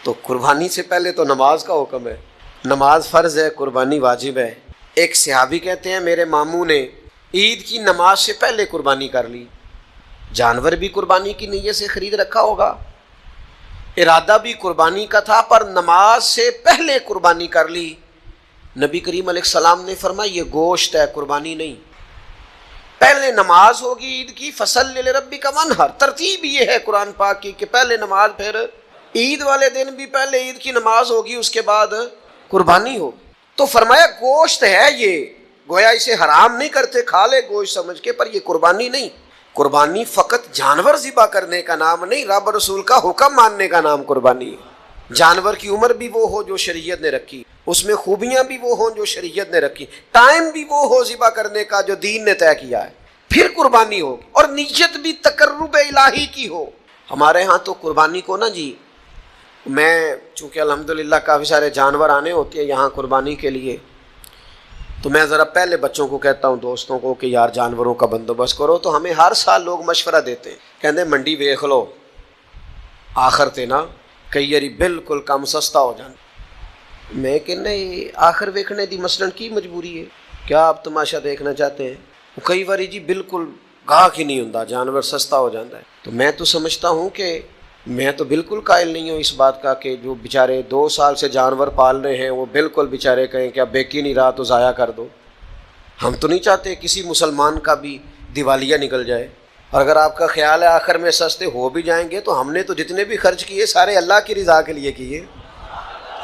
تو قربانی سے پہلے تو نماز کا حکم ہے، نماز فرض ہے، قربانی واجب ہے۔ ایک صحابی کہتے ہیں میرے ماموں نے عید کی نماز سے پہلے قربانی کر لی، جانور بھی قربانی کی نیت سے خرید رکھا ہوگا، ارادہ بھی قربانی کا تھا، پر نماز سے پہلے قربانی کر لی۔ نبی کریم علیہ السلام نے فرمایا یہ گوشت ہے، قربانی نہیں۔ پہلے نماز ہوگی عید کی، فصلی لربک وانحر، ترتیب یہ ہے قرآن پاک کی کہ پہلے نماز، پھر عید والے دن بھی پہلے عید کی نماز ہوگی، اس کے بعد قربانی ہوگی۔ تو فرمایا گوشت ہے یہ، گویا اسے حرام نہیں کرتے، کھا لے گوشت سمجھ کے، پر یہ قربانی نہیں۔ قربانی فقط جانور ذبح کرنے کا نام نہیں، رب رسول کا حکم ماننے کا نام قربانی ہے۔ جانور کی عمر بھی وہ ہو جو شریعت نے رکھی، اس میں خوبیاں بھی وہ ہوں جو شریعت نے رکھی، ٹائم بھی وہ ہو ذبح کرنے کا جو دین نے طے کیا ہے، پھر قربانی ہوگی، اور نیت بھی تقرب الہی کی ہو۔ ہمارے ہاں تو قربانی کو نا جی، میں چونکہ الحمدللہ کافی سارے جانور آنے ہوتے ہیں یہاں قربانی کے لیے، تو میں ذرا پہلے بچوں کو کہتا ہوں، دوستوں کو، کہ یار جانوروں کا بندوبست کرو، تو ہمیں ہر سال لوگ مشورہ دیتے ہیں، کہتے ہیں منڈی ویکھ لو آخر تے نا کئی یاری بالکل کم سستا ہو جانا۔ میں کہنا آخر ویکھنے دی مثلاً کی مجبوری ہے، کیا آپ تماشا دیکھنا چاہتے ہیں؟ کئی باری جی بالکل گاہک ہی نہیں ہوندا، جانور سستا ہو جاتا ہے۔ تو میں تو سمجھتا ہوں کہ میں تو بالکل قائل نہیں ہوں اس بات کا کہ جو بیچارے 2 سال سے جانور پال رہے ہیں وہ بالکل بیچارے کہیں کہ اب بیک ہی نہیں رہا تو ضائع کر دو۔ ہم تو نہیں چاہتے کسی مسلمان کا بھی دیوالیہ نکل جائے، اور اگر آپ کا خیال ہے آخر میں سستے ہو بھی جائیں گے تو ہم نے تو جتنے بھی خرچ کیے سارے اللہ کی رضا کے لیے کیے،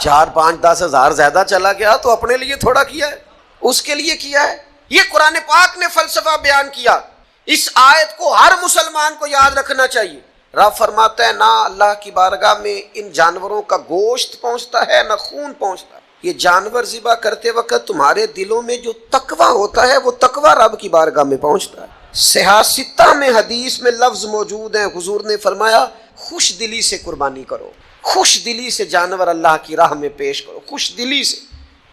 4 5 10 ہزار زیادہ چلا گیا تو اپنے لیے تھوڑا کیا ہے، اس کے لیے کیا ہے۔ یہ قرآن پاک نے فلسفہ بیان کیا، اس آیت کو ہر مسلمان کو یاد رکھنا چاہیے۔ رب فرماتا ہے نہ اللہ کی بارگاہ میں ان جانوروں کا گوشت پہنچتا ہے نہ خون پہنچتا ہے، یہ جانور ذبح کرتے وقت تمہارے دلوں میں جو تقویٰ ہوتا ہے وہ تقویٰ رب کی بارگاہ میں پہنچتا ہے۔ صحاح 6 میں حدیث میں لفظ موجود ہیں، حضور نے فرمایا خوش دلی سے قربانی کرو، خوش دلی سے جانور اللہ کی راہ میں پیش کرو، خوش دلی سے۔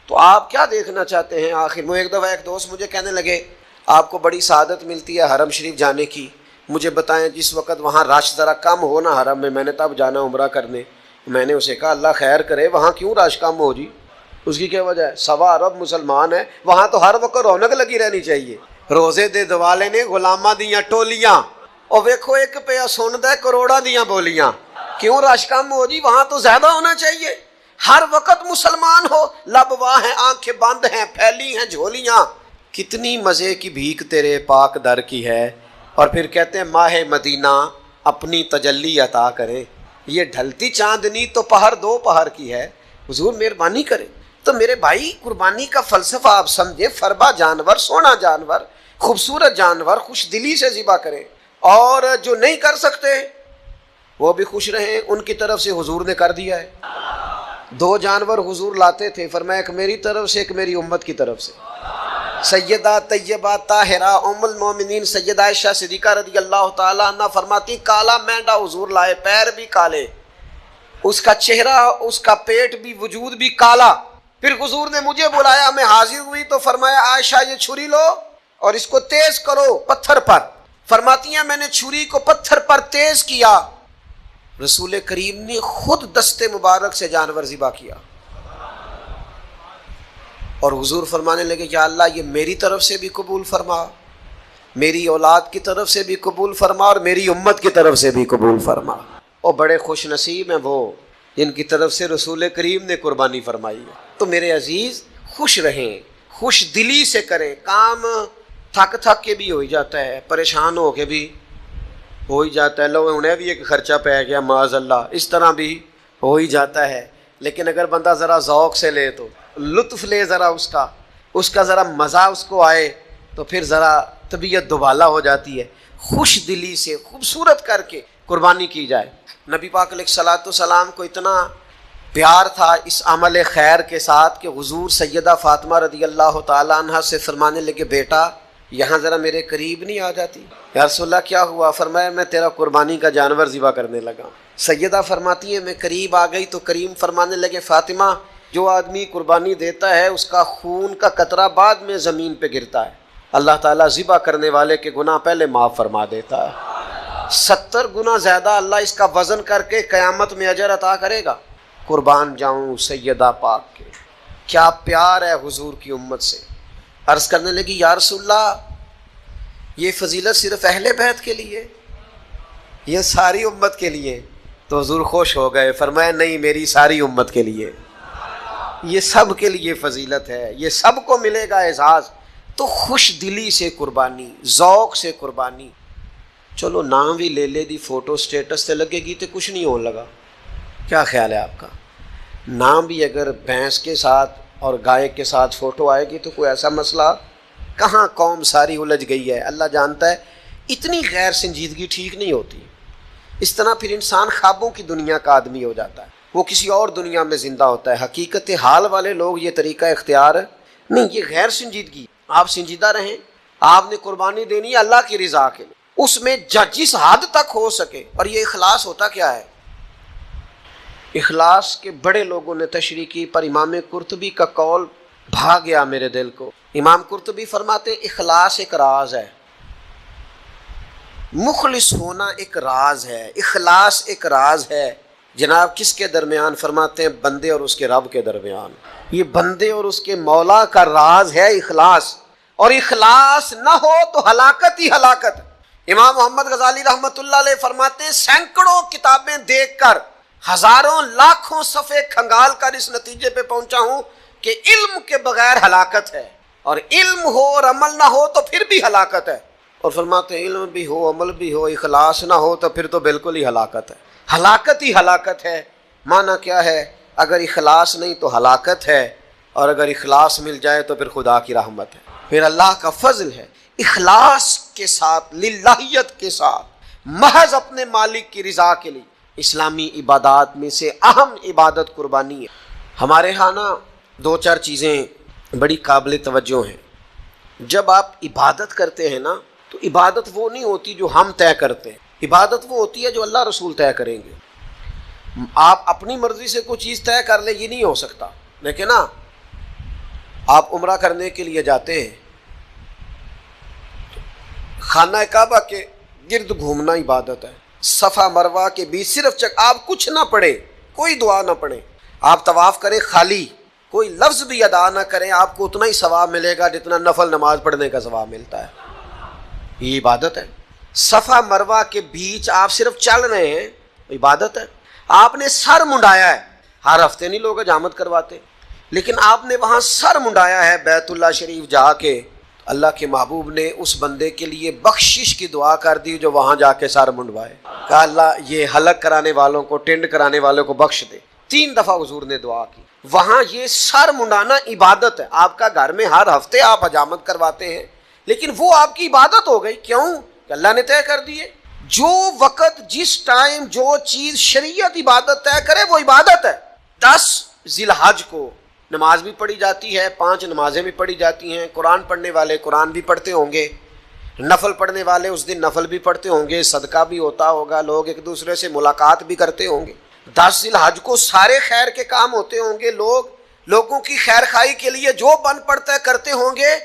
تو آپ کیا دیکھنا چاہتے ہیں؟ آخر میں ایک دفعہ ایک دوست مجھے کہنے لگے آپ کو بڑی سعادت ملتی ہے حرم شریف جانے کی، مجھے بتائیں جس وقت وہاں رش ذرا کم ہو نا حرم میں نے تب جانا عمرہ کرنے۔ میں نے اسے کہا اللہ خیر کرے، وہاں کیوں رش کم ہو جی؟ اس کی کیا وجہ ہے؟ 1.25 ارب مسلمان ہیں، وہاں تو ہر وقت رونق لگی رہنی چاہیے۔ روزے دے دوالے نے غلاماں دیاں ٹولیاں، اور ویکھو ایک پیا سندا ہے کروڑاں دیاں بولیاں، کیوں رش کم ہو جی؟ وہاں تو زیادہ ہونا چاہیے، ہر وقت مسلمان ہو، لب واہ ہیں، آنکھیں بند ہیں، پھیلی ہیں جھولیاں۔ کتنی مزے کی بھیک تیرے پاک در کی ہے، اور پھر کہتے ہیں ماہ مدینہ اپنی تجلی عطا کرے، یہ ڈھلتی چاندنی تو پہر 2 پہر کی ہے، حضور مہربانی کرے۔ تو میرے بھائی قربانی کا فلسفہ آپ سمجھے، فربا جانور، سونا جانور، خوبصورت جانور خوش دلی سے ذبح کریں، اور جو نہیں کر سکتے وہ بھی خوش رہیں، ان کی طرف سے حضور نے کر دیا ہے۔ 2 جانور حضور لاتے تھے، فرمایا ایک میری طرف سے ایک میری امت کی طرف سے۔ سیدہ طیبہ طاہرہ ام المومنین سیدہ عائشہ صدیقہ رضی اللہ تعالیٰ عنہ فرماتی کالا مینڈا حضور لائے، پیر بھی کالے، اس کا چہرہ، اس کا پیٹ بھی، وجود بھی کالا۔ پھر حضور نے مجھے بلایا، میں حاضر ہوئی تو فرمایا عائشہ یہ چھری لو اور اس کو تیز کرو پتھر پر۔ فرماتی ہیں میں نے چھری کو پتھر پر تیز کیا، رسول کریم نے خود دست مبارک سے جانور ذبح کیا، اور حضور فرمانے لگے یا اللہ یہ میری طرف سے بھی قبول فرما، میری اولاد کی طرف سے بھی قبول فرما، اور میری امت کی طرف سے بھی قبول فرما۔ اور بڑے خوش نصیب ہیں وہ جن کی طرف سے رسول کریم نے قربانی فرمائی ہے۔ تو میرے عزیز خوش رہیں، خوش دلی سے کریں، کام تھک کے بھی ہو ہی جاتا ہے، پریشان ہو کے بھی ہو ہی جاتا ہے، لو انہیں بھی ایک خرچہ پہ گیا معاذ اللہ، اس طرح بھی ہو ہی جاتا ہے۔ لیکن اگر بندہ ذرا ذوق سے لے تو لطف لے، ذرا اس کا ذرا مزہ اس کو آئے، تو پھر ذرا طبیعت دوبالا ہو جاتی ہے۔ خوش دلی سے خوبصورت کر کے قربانی کی جائے۔ نبی پاک علیہ الصلوۃ والسلام کو اتنا پیار تھا اس عمل خیر کے ساتھ کہ حضور سیدہ فاطمہ رضی اللہ تعالیٰ عنہ سے فرمانے لگے بیٹا یہاں ذرا میرے قریب نہیں آ جاتی؟ یا رسول اللہ کیا ہوا؟ فرمایا میں تیرا قربانی کا جانور ذبح کرنے لگا۔ سیدہ فرماتی ہے میں قریب آ گئی تو کریم فرمانے لگے فاطمہ جو آدمی قربانی دیتا ہے اس کا خون کا قطرہ بعد میں زمین پہ گرتا ہے، اللہ تعالیٰ ذبح کرنے والے کے گناہ پہلے معاف فرما دیتا ہے، 70 گنا زیادہ اللہ اس کا وزن کر کے قیامت میں اجر عطا کرے گا۔ قربان جاؤں سیدہ پاک کے، کیا پیار ہے حضور کی امت سے۔ عرض کرنے لگی یا رسول اللہ یہ فضیلت صرف اہل بیت کے لیے، یہ ساری امت کے لیے؟ تو حضور خوش ہو گئے، فرمایا نہیں، میری ساری امت کے لیے، یہ سب کے لیے فضیلت ہے، یہ سب کو ملے گا اعزاز۔ تو خوش دلی سے قربانی، ذوق سے قربانی۔ چلو نام بھی لے لے دی، فوٹو سٹیٹس تے لگے گی تو کچھ نہیں ہونے لگا، کیا خیال ہے آپ کا؟ نام بھی اگر بھینس کے ساتھ اور گائے کے ساتھ فوٹو آئے گی تو کوئی ایسا مسئلہ کہاں؟ قوم ساری الجھ گئی ہے، اللہ جانتا ہے۔ اتنی غیر سنجیدگی ٹھیک نہیں ہوتی، اس طرح پھر انسان خوابوں کی دنیا کا آدمی ہو جاتا ہے، وہ کسی اور دنیا میں زندہ ہوتا ہے۔ حقیقت حال والے لوگ یہ طریقہ اختیار نہیں، یہ غیر سنجیدگی۔ آپ سنجیدہ رہیں، آپ نے قربانی دینی ہے اللہ کی رضا کے لیے، اس میں جس حد تک ہو سکے۔ اور یہ اخلاص ہوتا کیا ہے؟ اخلاص کے بڑے لوگوں نے تشریح کی، پر امام قرطبی کا قول بھا گیا میرے دل کو۔ امام قرطبی فرماتے ہیں اخلاص ایک راز ہے، مخلص ہونا ایک راز ہے، اخلاص ایک راز ہے۔ جناب کس کے درمیان؟ فرماتے ہیں بندے اور اس کے رب کے درمیان۔ یہ بندے اور اس کے مولا کا راز ہے اخلاص، اور اخلاص نہ ہو تو ہلاکت ہی ہلاکت۔ امام محمد غزالی رحمۃ اللہ علیہ فرماتے ہیں سینکڑوں کتابیں دیکھ کر، ہزاروں لاکھوں صفحے کھنگال کر اس نتیجے پہ پہنچا ہوں کہ علم کے بغیر ہلاکت ہے، اور علم ہو اور عمل نہ ہو تو پھر بھی ہلاکت ہے۔ اور فرماتے ہیں علم بھی ہو عمل بھی ہو، اخلاص نہ ہو تو پھر تو بالکل ہی ہلاکت ہے، ہلاکت ہی ہلاکت ہے۔ معنی کیا ہے؟ اگر اخلاص نہیں تو ہلاکت ہے، اور اگر اخلاص مل جائے تو پھر خدا کی رحمت ہے، پھر اللہ کا فضل ہے۔ اخلاص کے ساتھ، للہیت کے ساتھ، محض اپنے مالک کی رضا کے لیے۔ اسلامی عبادات میں سے اہم عبادت قربانی ہے۔ ہمارے ہاں نا دو چار چیزیں بڑی قابل توجہ ہیں۔ جب آپ عبادت کرتے ہیں نا تو عبادت وہ نہیں ہوتی جو ہم طے کرتے ہیں، عبادت وہ ہوتی ہے جو اللہ رسول طے کریں گے۔ آپ اپنی مرضی سے کوئی چیز طے کر لیں، یہ نہیں ہو سکتا۔ لیکن نا آپ عمرہ کرنے کے لیے جاتے ہیں، خانہ کعبہ کے گرد گھومنا عبادت ہے، صفا مروہ کے بیچ صرف آپ کچھ نہ پڑھیں، کوئی دعا نہ پڑھیں، آپ طواف کریں خالی، کوئی لفظ بھی ادا نہ کریں، آپ کو اتنا ہی ثواب ملے گا جتنا نفل نماز پڑھنے کا ثواب ملتا ہے۔ یہ عبادت ہے۔ صفا مروہ کے بیچ آپ صرف چل رہے ہیں، عبادت ہے۔ آپ نے سر منڈایا ہے، ہر ہفتے نہیں لوگ حجامت کرواتے، لیکن آپ نے وہاں سر منڈایا ہے بیت اللہ شریف جا کے، اللہ کے محبوب نے اس بندے کے لیے بخشش کی دعا کر دی جو وہاں جا کے سر منڈوائے۔ کہا اللہ یہ حلق کرانے والوں کو، ٹینڈ کرانے والوں کو بخش دے۔ 3 دفعہ حضور نے دعا کی۔ وہاں یہ سر منڈانا عبادت ہے۔ آپ کا گھر میں ہر ہفتے آپ حجامت کرواتے ہیں، لیکن وہ آپ کی عبادت ہو گئی۔ کیوں؟ کہ اللہ نے طے کر دیے۔ جو وقت، جس ٹائم جو چیز شریعت عبادت طے کرے وہ عبادت ہے۔ 10 ذی الحج کو نماز بھی پڑھی جاتی ہے، 5 نمازیں بھی پڑھی جاتی ہیں، قرآن پڑھنے والے قرآن بھی پڑھتے ہوں گے، نفل پڑھنے والے اس دن نفل بھی پڑھتے ہوں گے، صدقہ بھی ہوتا ہوگا، لوگ ایک دوسرے سے ملاقات بھی کرتے ہوں گے۔ 10 ذی الحج کو سارے خیر کے کام ہوتے ہوں گے، لوگوں کی خیر خائی کے لیے جو بن پڑتا ہے کرتے ہوں گے۔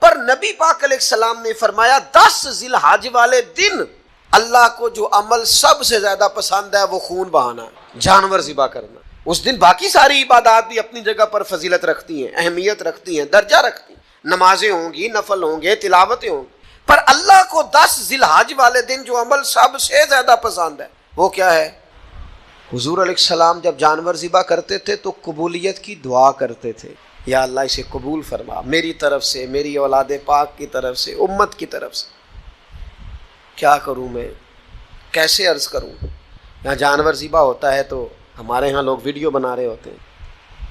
پر نبی پاک علیہ السلام نے فرمایا 10 ذی الحج والے دن اللہ کو جو عمل سب سے زیادہ پسند ہے وہ خون بہانا، جانور ذبح کرنا۔ اس دن باقی ساری عبادات بھی اپنی جگہ پر فضیلت رکھتی ہیں، اہمیت رکھتی ہیں، درجہ رکھتی ہیں، نمازیں ہوں گی، نفل ہوں گے، تلاوتیں ہوں گی، پر اللہ کو 10 ذی الحج والے دن جو عمل سب سے زیادہ پسند ہے وہ کیا ہے؟ حضور علیہ السلام جب جانور ذبح کرتے تھے تو قبولیت کی دعا کرتے تھے، یا اللہ اسے قبول فرما میری طرف سے، میری اولاد پاک کی طرف سے، امت کی طرف سے۔ کیا کروں میں، کیسے عرض کروں؟ یہاں جانور ذبح ہوتا ہے تو ہمارے ہاں لوگ ویڈیو بنا رہے ہوتے ہیں،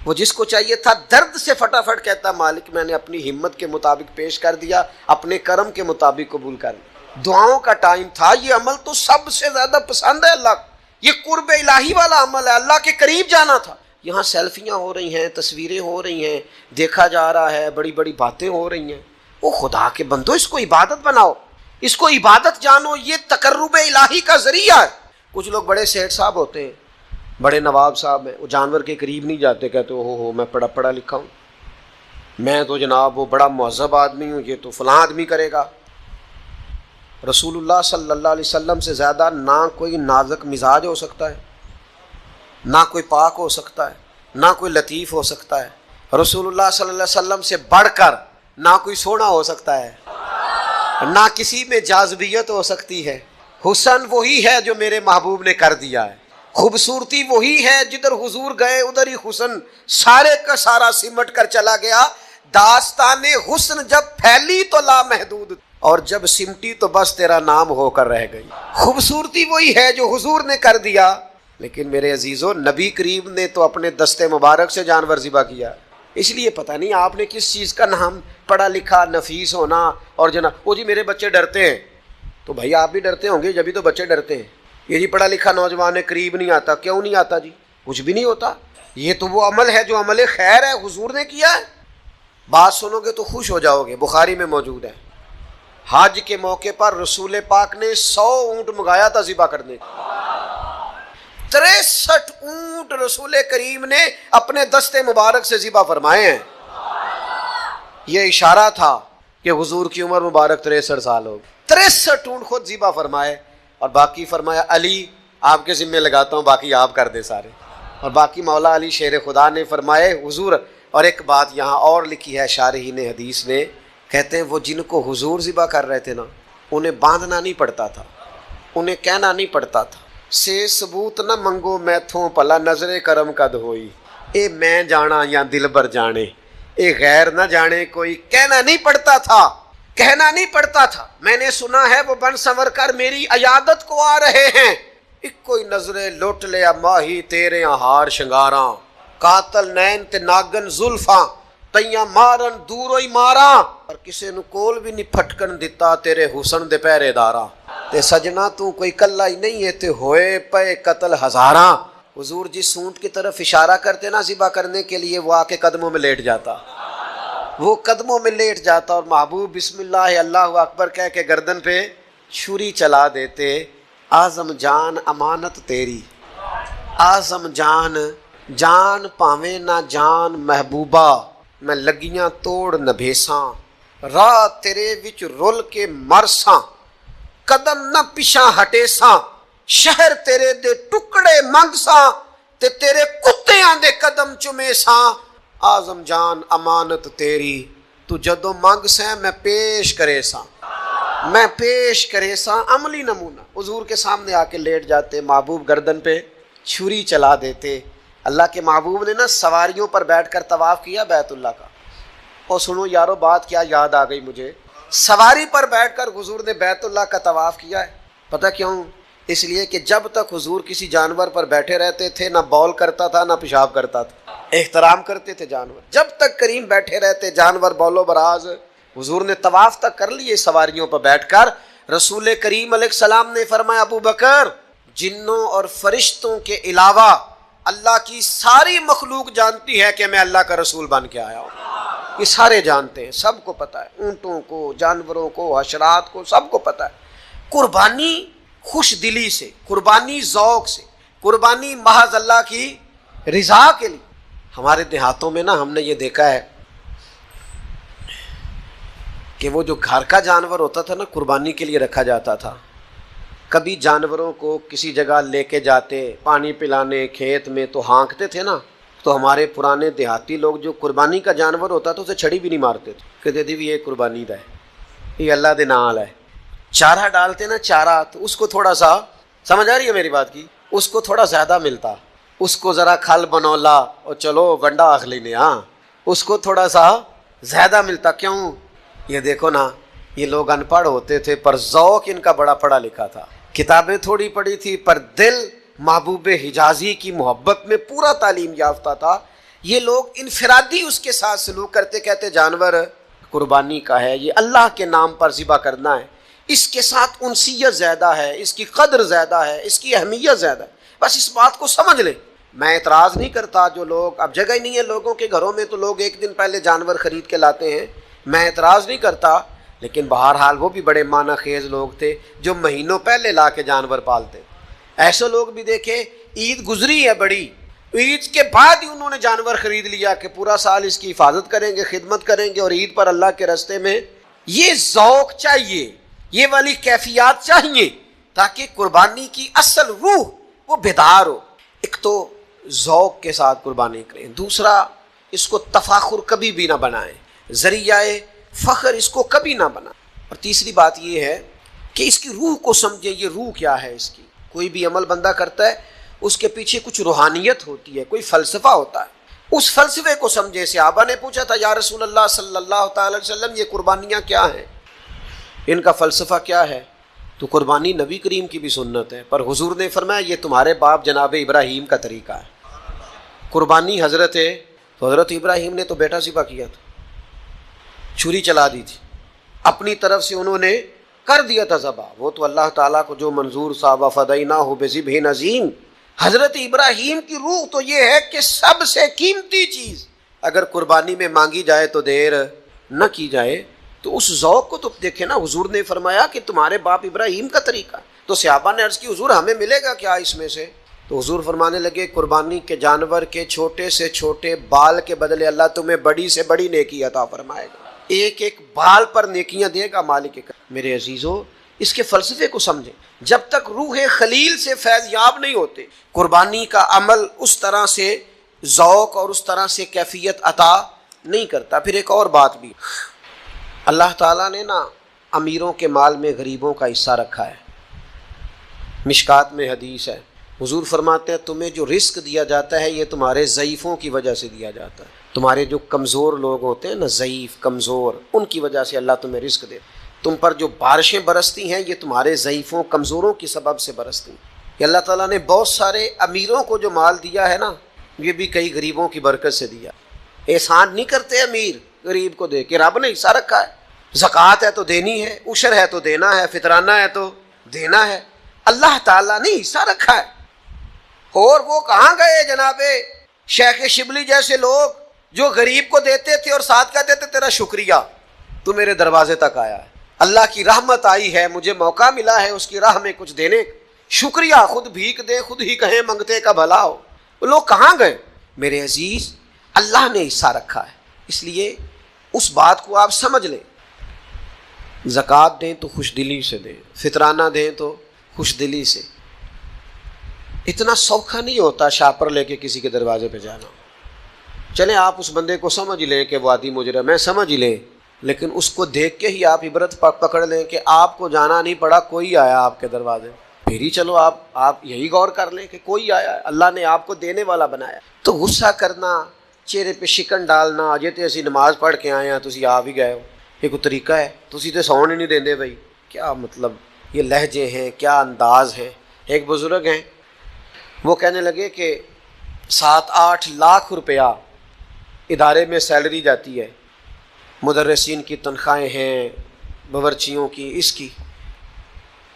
وہ جس کو چاہیے تھا درد سے فٹافٹ کہتا مالک میں نے اپنی ہمت کے مطابق پیش کر دیا، اپنے کرم کے مطابق قبول کر لیا۔ دعاؤں کا ٹائم تھا، یہ عمل تو سب سے زیادہ پسند ہے اللہ کو، یہ قرب الہی والا عمل ہے، اللہ کے قریب جانا تھا۔ یہاں سیلفیاں ہو رہی ہیں، تصویریں ہو رہی ہیں، دیکھا جا رہا ہے، بڑی بڑی باتیں ہو رہی ہیں۔ وہ خدا کے بندو، اس کو عبادت بناؤ، اس کو عبادت جانو، یہ تقرب الہی کا ذریعہ ہے۔ کچھ لوگ بڑے سیٹ صاحب ہوتے ہیں، بڑے نواب صاحب ہیں، وہ جانور کے قریب نہیں جاتے، کہتے ہو میں پڑھا لکھا ہوں، میں تو جناب وہ بڑا مہذب آدمی ہوں، یہ تو فلاں آدمی کرے گا۔ رسول اللہ صلی اللہ علیہ وسلم سے زیادہ نہ کوئی نازک مزاج ہو سکتا ہے، نہ کوئی پاک ہو سکتا ہے، نہ کوئی لطیف ہو سکتا ہے، رسول اللہ صلی اللہ علیہ وسلم سے بڑھ کر نہ کوئی سونا ہو سکتا ہے، نہ کسی میں جاذبیت ہو سکتی ہے۔ حسن وہی ہے جو میرے محبوب نے کر دیا ہے، خوبصورتی وہی ہے، جدھر حضور گئے ادھر ہی حسن سارے کا سارا سمٹ کر چلا گیا۔ داستان حسن جب پھیلی تو لامحدود، اور جب سمٹی تو بس تیرا نام ہو کر رہ گئی۔ خوبصورتی وہی ہے جو حضور نے کر دیا، لیکن میرے عزیزو نبی کریم نے تو اپنے دستے مبارک سے جانور ذبح کیا۔ اس لیے پتہ نہیں آپ نے کس چیز کا نام پڑھا لکھا نفیس ہونا اور جناب وہ جی میرے بچے ڈرتے ہیں، تو بھائی آپ بھی ڈرتے ہوں گے جبھی تو بچے ڈرتے ہیں۔ یہ جی پڑھا لکھا نوجوان قریب نہیں آتا، کیوں نہیں آتا جی؟ کچھ بھی نہیں ہوتا، یہ تو وہ عمل ہے جو عمل خیر ہے، حضور نے کیا ہے۔ بات سنو گے تو خوش ہو جاؤ گے، بخاری میں موجود ہے، حج کے موقع پر رسول پاک نے 100 اونٹ منگایا تھا ذبح کرنے کا۔ 63 اونٹ رسول کریم نے اپنے دستے مبارک سے ذبح فرمائے ہیں۔ یہ اشارہ تھا کہ حضور کی عمر مبارک 63 سال ہو، 63 اونٹ خود ذبح فرمائے، اور باقی فرمایا علی آپ کے ذمہ لگاتا ہوں، باقی آپ کر دے سارے۔ اور باقی مولا علی شیر خدا نے فرمائے حضور، اور ایک بات یہاں اور لکھی ہے شارحین حدیث نے، کہتے ہیں وہ جن کو حضور ذبح کر رہے تھے نا، انہیں باندھنا نہیں پڑتا تھا، انہیں کہنا نہیں پڑتا تھا سے ثبوت نہ منگو میتھوں پلا نظر کرم قد ہوئی، اے میں جانا یا دل بر جانے، اے غیر نہ جانے کوئی، کہنا نہیں پڑتا تھا، کہنا نہیں پڑتا تھا۔ میں نے سنا ہے وہ بن سنور کر میری عیادت کو آ رہے ہیں، ایک کوئی نظریں لوٹ لیا ماہی تیرے ہار شنگاراں، قاتل نین تے ناگن زلفاں تیاں مارن دوروں ہی ماراں، اور کسے نو کول بھی نہیں پھٹکن دیتا تیرے حسن دے پہرے داراں، تے سجنا تو کوئی کلا ہی نہیں ہے تے ہوئے پے قتل ہزاراں۔ حضور جس سونٹ کی طرف اشارہ کرتے نا ذبح کرنے کے لیے، وہ آ کے قدموں میں لیٹ جاتا، وہ قدموں میں لیٹ جاتا، اور محبوب بسم اللہ اللہ اکبر کہہ کے گردن پہ چھری چلا دیتے۔ اعظم جان امانت تیری، اعظم جان جان پاویں نہ جان محبوبہ، میں لگیاں توڑ نبھیساں، راہ تیرے وچ رول کے مرساں، قدم نہ پیچھا ہٹے ساں، شہر تیرے دے ٹکڑے منگ ساں، تے تیرے کتیاں دے قدم چومے ساں۔ اعظم جان امانت تیری، تو جدو منگ سیں میں پیش کرے ساں، میں پیش کرے ساں۔ عملی نمونہ حضور کے سامنے آ کے لیٹ جاتے، محبوب گردن پہ چھری چلا دیتے۔ اللہ کے محبوب نے نا سواریوں پر بیٹھ کر طواف کیا بیت اللہ کا، اور سنو یارو بات کیا یاد آ گئی مجھے، سواری پر بیٹھ کر حضور نے بیت اللہ کا طواف کیا ہے۔ پتہ کیوں؟ اس لیے کہ جب تک حضور کسی جانور پر بیٹھے رہتے تھے نہ بول کرتا تھا نہ پیشاب کرتا تھا، احترام کرتے تھے جانور۔ جب تک کریم بیٹھے رہتے جانور بولو براز، حضور نے طواف تک کر لیے سواریوں پر بیٹھ کر۔ رسول کریم علیہ السلام نے فرمایا ابو بکر، جنوں اور فرشتوں کے علاوہ اللہ کی ساری مخلوق جانتی ہے کہ میں اللہ کا رسول بن کے آیا ہوں۔ یہ سارے جانتے ہیں، سب کو پتہ ہے، اونٹوں کو، جانوروں کو، حشرات کو، سب کو پتہ ہے۔ قربانی خوش دلی سے، قربانی ذوق سے، قربانی محض اللہ کی رضا کے لیے۔ ہمارے دیہاتوں میں نا ہم نے یہ دیکھا ہے کہ وہ جو گھر کا جانور ہوتا تھا نا قربانی کے لیے رکھا جاتا تھا، کبھی جانوروں کو کسی جگہ لے کے جاتے پانی پلانے کھیت میں تو ہانکتے تھے نا، تو ہمارے پرانے دیہاتی لوگ جو قربانی کا جانور ہوتا تھا اسے چھڑی بھی نہیں مارتے تھے، کہتے تھے بھی یہ قربانی دا ہے، یہ اللہ دے نال ہے۔ چارہ ڈالتے نا چارہ، تو اس کو تھوڑا سا، سمجھ آ رہی ہے میری بات کی، اس کو تھوڑا زیادہ ملتا، اس کو ذرا کھل بنولا اور چلو گنڈا آخ لینے، ہاں اس کو تھوڑا سا زیادہ ملتا۔ کیوں؟ یہ دیکھو نا، یہ لوگ ان پڑھ ہوتے تھے پر ذوق ان کا بڑا پڑھا لکھا تھا، کتابیں تھوڑی پڑھی تھی پر دل محبوب حجازی کی محبت میں پورا تعلیم یافتہ تھا۔ یہ لوگ انفرادی اس کے ساتھ سلوک کرتے، کہتے جانور قربانی کا ہے، یہ اللہ کے نام پر ذبح کرنا ہے، اس کے ساتھ انسیت زیادہ ہے، اس کی قدر زیادہ ہے، اس کی اہمیت زیادہ ہے، بس اس بات کو سمجھ لیں۔ میں اعتراض نہیں کرتا، جو لوگ اب جگہ ہی نہیں ہے لوگوں کے گھروں میں تو لوگ ایک دن پہلے جانور خرید کے لاتے ہیں، میں اعتراض نہیں کرتا، لیکن بہرحال وہ بھی بڑے معنی خیز لوگ تھے جو مہینوں پہلے لا کے جانور پالتے۔ ایسے لوگ بھی دیکھے، عید گزری ہے بڑی، عید کے بعد ہی انہوں نے جانور خرید لیا کہ پورا سال اس کی حفاظت کریں گے، خدمت کریں گے، اور عید پر اللہ کے راستے میں۔ یہ ذوق چاہیے، یہ والی کیفیات چاہیے، تاکہ قربانی کی اصل روح وہ بیدار ہو۔ ایک تو ذوق کے ساتھ قربانی کریں۔ دوسرا، اس کو تفاخر کبھی بھی نہ بنائیں، ذریعہ فخر اس کو کبھی نہ بنائیں۔ اور تیسری بات یہ ہے کہ اس کی روح کو سمجھیں، یہ روح کیا ہے اس کی۔ کوئی بھی عمل بندہ کرتا ہے اس کے پیچھے کچھ روحانیت ہوتی ہے، کوئی فلسفہ ہوتا ہے، اس فلسفے کو سمجھیں۔ صحابہ نے پوچھا تھا یا رسول اللہ صلی اللہ تعالی علیہ وسلم، یہ قربانیاں کیا ہیں، ان کا فلسفہ کیا ہے؟ تو قربانی نبی کریم کی بھی سنت ہے، پر حضور نے فرمایا یہ تمہارے باپ جناب ابراہیم کا طریقہ ہے۔ قربانی حضرت ابراہیم نے تو بیٹا ذبح کیا تھا، چھری چلا دی تھی، اپنی طرف سے انہوں نے کر دیا تھا ذبح، وہ تو اللہ تعالیٰ کو جو منظور صاحب فدیناہ بذبح عظیم۔ حضرت ابراہیم کی روح تو یہ ہے کہ سب سے قیمتی چیز اگر قربانی میں مانگی جائے تو دیر نہ کی جائے۔ تو اس ذوق کو تو دیکھیں نا، حضور نے فرمایا کہ تمہارے باپ ابراہیم کا طریقہ۔ تو صحابہ نے عرض کی حضور ہمیں ملے گا کیا اس میں سے؟ تو حضور فرمانے لگے قربانی کے جانور کے چھوٹے سے چھوٹے بال کے بدلے اللہ تمہیں بڑی سے بڑی نیکی عطا فرمائے گا، ایک ایک بال پر نیکیاں دے گا مالک کرم۔ میرے عزیزو، اس کے فلسفے کو سمجھیں۔ جب تک روح خلیل سے فیض یاب نہیں ہوتے، قربانی کا عمل اس طرح سے ذوق اور اس طرح سے کیفیت عطا نہیں کرتا۔ پھر ایک اور بات بھی، اللہ تعالیٰ نے نا امیروں کے مال میں غریبوں کا حصہ رکھا ہے۔ مشکات میں حدیث ہے، حضور فرماتے ہیں تمہیں جو رزق دیا جاتا ہے یہ تمہارے ضعیفوں کی وجہ سے دیا جاتا ہے۔ تمہارے جو کمزور لوگ ہوتے ہیں نا، ضعیف کمزور، ان کی وجہ سے اللہ تمہیں رزق دے۔ تم پر جو بارشیں برستی ہیں یہ تمہارے ضعیفوں کمزوروں کی سبب سے برستی ہیں۔ یہ اللہ تعالیٰ نے بہت سارے امیروں کو جو مال دیا ہے نا، یہ بھی کئی غریبوں کی برکت سے دیا۔ احسان نہیں کرتے امیر غریب کو دے کے، رب نے حصہ رکھا ہے۔ زکوٰۃ ہے تو دینی ہے، عشر ہے تو دینا ہے، فطرانہ ہے تو دینا ہے۔ اللہ تعالیٰ نے حصہ رکھا ہے۔ اور وہ کہاں گئے جناب شیخ شبلی جیسے لوگ جو غریب کو دیتے تھے اور ساتھ کہتے تھے تیرا شکریہ، تو میرے دروازے تک آیا ہے، اللہ کی رحمت آئی ہے، مجھے موقع ملا ہے اس کی راہ میں کچھ دینے، شکریہ، خود بھیک دے خود ہی کہیں منگتے کا بھلا ہو۔ وہ لوگ کہاں گئے؟ میرے عزیز، اللہ نے حصہ رکھا ہے، اس لیے اس بات کو آپ سمجھ لیں۔ زکوٰۃ دیں تو خوش دلی سے دیں، فطرانہ دیں تو خوش دلی سے۔ اتنا سوکھا نہیں ہوتا شاپر لے کے کسی کے دروازے پہ جانا۔ چلیں آپ اس بندے کو سمجھ لیں کہ وہ عادی مجرم ہے، سمجھ لیں، لیکن اس کو دیکھ کے ہی آپ عبرت پکڑ لیں کہ آپ کو جانا نہیں پڑا، کوئی آیا آپ کے دروازے، پھر ہی چلو آپ یہی غور کر لیں کہ کوئی آیا ہے، اللہ نے آپ کو دینے والا بنایا۔ تو غصہ کرنا، چہرے پہ شکن ڈالنا، اجے تے اسی نماز پڑھ کے آئے ہیں تسی آ بھی گئے ہو، یہ کوئی طریقہ ہے؟ تسی تے سون ہی نہیں دیندے بھائی، کیا مطلب یہ لہجے ہیں، کیا انداز ہیں۔ ایک بزرگ ہیں، وہ کہنے لگے کہ 7-8 لاکھ روپیہ ادارے میں سیلری جاتی ہے، مدرسین کی تنخواہیں ہیں، باورچیوں کی، اس کی۔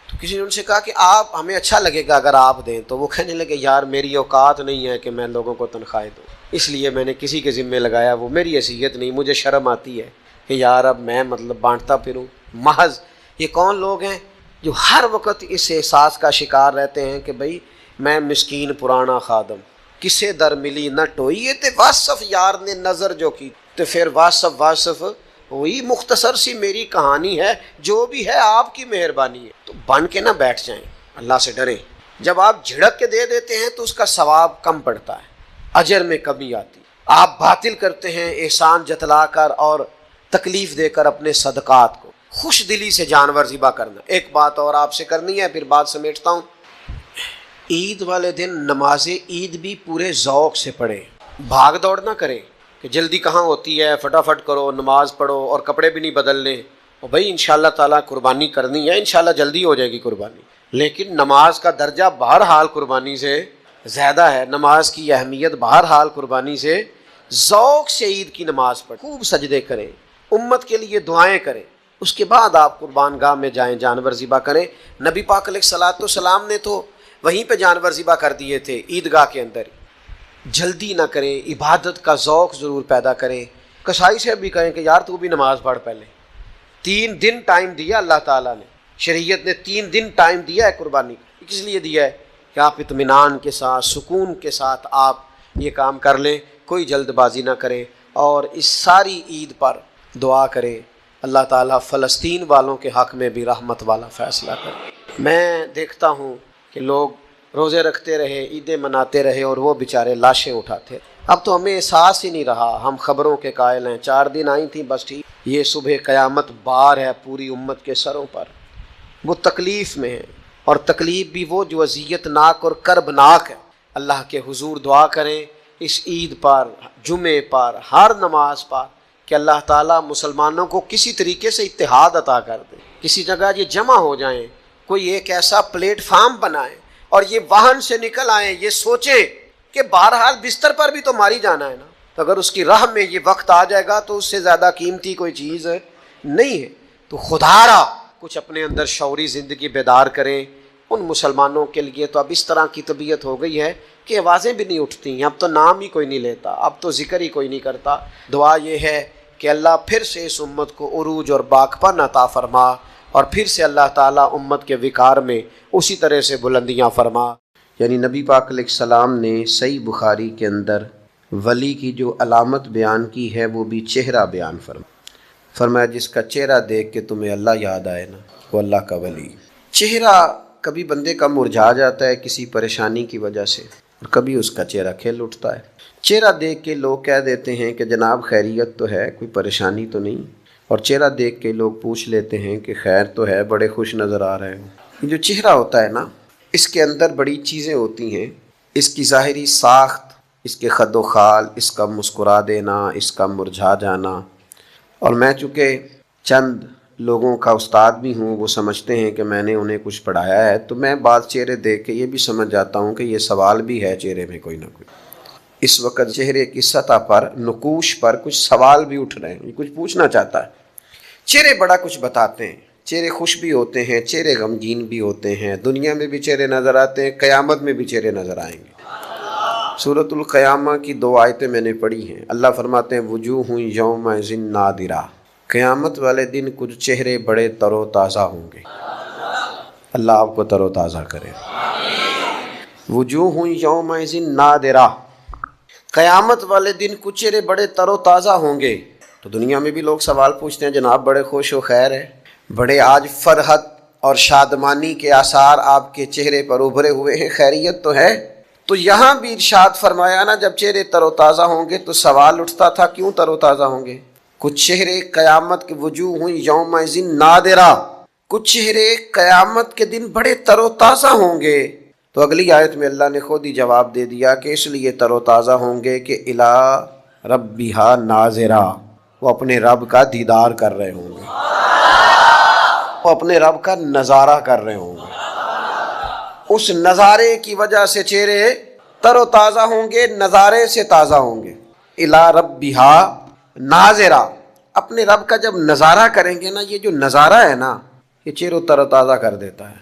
تو کسی نے ان سے کہا کہ آپ ہمیں اچھا لگے گا اگر آپ دیں، تو وہ کہنے لگے یار میری اوقات نہیں ہے کہ میں لوگوں کو تنخواہیں دوں، اس لیے میں نے کسی کے ذمے لگایا، وہ میری حیثیت نہیں، مجھے شرم آتی ہے کہ یار اب میں بانٹتا پھروں۔ محض یہ کون لوگ ہیں جو ہر وقت اس احساس کا شکار رہتے ہیں کہ بھئی میں مسکین پرانا خادم، کسے در ملی نہ ٹوئی، یہ تے واصف یار نے نظر جو کی، تو پھر واصف وہی مختصر سی میری کہانی ہے، جو بھی ہے آپ کی مہربانی ہے۔ تو بن کے نہ بیٹھ جائیں، اللہ سے ڈریں۔ جب آپ جھڑک کے دے دیتے ہیں تو اس کا ثواب کم پڑتا ہے، اجر میں کمی آتی۔ آپ باطل کرتے ہیں احسان جتلا کر اور تکلیف دے کر اپنے صدقات کو، خوش دلی سے جانور ذبح کرنا۔ ایک بات اور آپ سے کرنی ہے، پھر بات سمیٹتا ہوں۔ عید والے دن نماز عید بھی پورے ذوق سے پڑھیں، بھاگ دوڑ نہ کریں کہ جلدی کہاں ہوتی ہے، فٹافٹ کرو، نماز پڑھو اور کپڑے بھی نہیں بدل لیں، اور بھائی انشاءاللہ تعالیٰ قربانی کرنی ہے، انشاءاللہ جلدی ہو جائے گی قربانی، لیکن نماز کا درجہ بہرحال قربانی سے زیادہ ہے، نماز کی اہمیت بہرحال قربانی سے۔ ذوق سے عید کی نماز پڑھیں، خوب سجدے کریں، امت کے لیے دعائیں کریں، اس کے بعد آپ قربان گاہ میں جائیں، جانور ذبح کریں۔ نبی پاک علیہ الصلوۃ والسلام نے تو وہیں پہ جانور ذبح کر دیے تھے، عیدگاہ کے اندر ہی۔ جلدی نہ کریں، عبادت کا ذوق ضرور پیدا کریں۔ کسائی سے بھی کہیں کہ یار تو بھی نماز پڑھ پہلے، 3 دن ٹائم دیا اللہ تعالیٰ نے، شریعت نے 3 دن ٹائم دیا ہے قربانی، کس لیے دیا ہے؟ کہ آپ اطمینان کے ساتھ، سکون کے ساتھ آپ یہ کام کر لیں، کوئی جلد بازی نہ کریں، اور اس ساری عید پر دعا کریں اللہ تعالیٰ فلسطین والوں کے حق میں بھی رحمت والا فیصلہ کرے۔ میں دیکھتا ہوں کہ لوگ روزے رکھتے رہے، عیدیں مناتے رہے اور وہ بیچارے لاشیں اٹھاتے۔ اب تو ہمیں احساس ہی نہیں رہا، ہم خبروں کے قائل ہیں، 4 دن آئی تھیں بس ٹھیک، یہ صبح قیامت بار ہے پوری امت کے سروں پر۔ وہ تکلیف میں ہے، اور تکلیف بھی وہ جو اذیت ناک اور کرب ناک ہے۔ اللہ کے حضور دعا کریں اس عید پر، جمعے پر، ہر نماز پر، کہ اللہ تعالیٰ مسلمانوں کو کسی طریقے سے اتحاد عطا کر دے، کسی جگہ یہ جمع ہو جائیں، کوئی ایک ایسا پلیٹ فارم بنائیں اور یہ واہن سے نکل آئیں، یہ سوچیں کہ بہرحال بستر پر بھی تو ماری جانا ہے نا، تو اگر اس کی راہ میں یہ وقت آ جائے گا تو اس سے زیادہ قیمتی کوئی چیز نہیں ہے۔ تو خدا را کچھ اپنے اندر شعوری زندگی بیدار کریں۔ ان مسلمانوں کے لیے تو اب اس طرح کی طبیعت ہو گئی ہے کہ آوازیں بھی نہیں اٹھتی ہیں، اب تو نام ہی کوئی نہیں لیتا، اب تو ذکر ہی کوئی نہیں کرتا۔ دعا یہ ہے کہ اللہ پھر سے اس امت کو عروج اور باکپن عطا فرما، اور پھر سے اللہ تعالیٰ امت کے وقار میں اسی طرح سے بلندیاں فرما۔ یعنی نبی پاک علیہ السلام نے صحیح بخاری کے اندر ولی کی جو علامت بیان کی ہے وہ بھی چہرہ بیان فرمایا جس کا چہرہ دیکھ کے تمہیں اللہ یاد آئے نا، وہ اللہ کا ولی۔ چہرہ کبھی بندے کا مرجھا جاتا ہے کسی پریشانی کی وجہ سے، اور کبھی اس کا چہرہ کھل اٹھتا ہے۔ چہرہ دیکھ کے لوگ کہہ دیتے ہیں کہ جناب خیریت تو ہے، کوئی پریشانی تو نہیں، اور چہرہ دیکھ کے لوگ پوچھ لیتے ہیں کہ خیر تو ہے، بڑے خوش نظر آ رہے ہیں۔ جو چہرہ ہوتا ہے نا، اس کے اندر بڑی چیزیں ہوتی ہیں، اس کی ظاہری ساخت، اس کے خد و خال، اس کا مسکرا دینا، اس کا مرجھا جانا۔ اور میں چونکہ چند لوگوں کا استاد بھی ہوں، وہ سمجھتے ہیں کہ میں نے انہیں کچھ پڑھایا ہے، تو میں بعض چہرے دیکھ کے یہ بھی سمجھ جاتا ہوں کہ یہ سوال بھی ہے چہرے میں کوئی نہ کوئی۔ اس وقت چہرے کی سطح پر، نقوش پر کچھ سوال بھی اٹھ رہے ہیں، یہ کچھ پوچھنا چاہتا ہے۔ چہرے بڑا کچھ بتاتے ہیں، چہرے خوش بھی ہوتے ہیں، چہرے غمگین بھی ہوتے ہیں، دنیا میں بھی چہرے نظر آتے ہیں، قیامت میں بھی چہرے نظر آئیں گے۔ سورۃ القیامہ کی 2 آیتیں میں نے پڑھی ہیں۔ اللہ فرماتے ہیں وجوہ یومئذ ناظرہ، قیامت والے دن کچھ چہرے بڑے تر و تازہ ہوں گے۔ اللہ آپ کو تر و تازہ کرے۔ وجوہ یومئذ ناظرہ، قیامت والے دن کچھ چہرے بڑے تر و تازہ ہوں گے۔ تو دنیا میں بھی لوگ سوال پوچھتے ہیں جناب بڑے خوش و خیر ہے، بڑے آج فرحت اور شادمانی کے آثار آپ کے چہرے پر ابھرے ہوئے ہیں، خیریت تو ہے؟ تو یہاں بھی ارشاد فرمایا نا، جب چہرے تر و تازہ ہوں گے تو سوال اٹھتا تھا کیوں تر و تازہ ہوں گے؟ کچھ چہرے قیامت کے وجوہ یومئذ ناظرہ، کچھ چہرے قیامت کے دن بڑے تر و تازہ ہوں گے۔ تو اگلی آیت میں اللہ نے خود ہی جواب دے دیا کہ اس لیے تر و تازہ ہوں گے کہ الی ربہا ناظرہ، وہ اپنے رب کا دیدار کر رہے ہوں گے، وہ اپنے رب کا نظارہ کر رہے ہوں گے۔ اس نظارے کی وجہ سے چہرے تر و تازہ ہوں گے، نظارے سے تازہ ہوں گے۔ الی ربہا ناظرہ، اپنے رب کا جب نظارہ کریں گے نا، یہ جو نظارہ ہے نا، یہ چہروں تر و تازہ کر دیتا ہے۔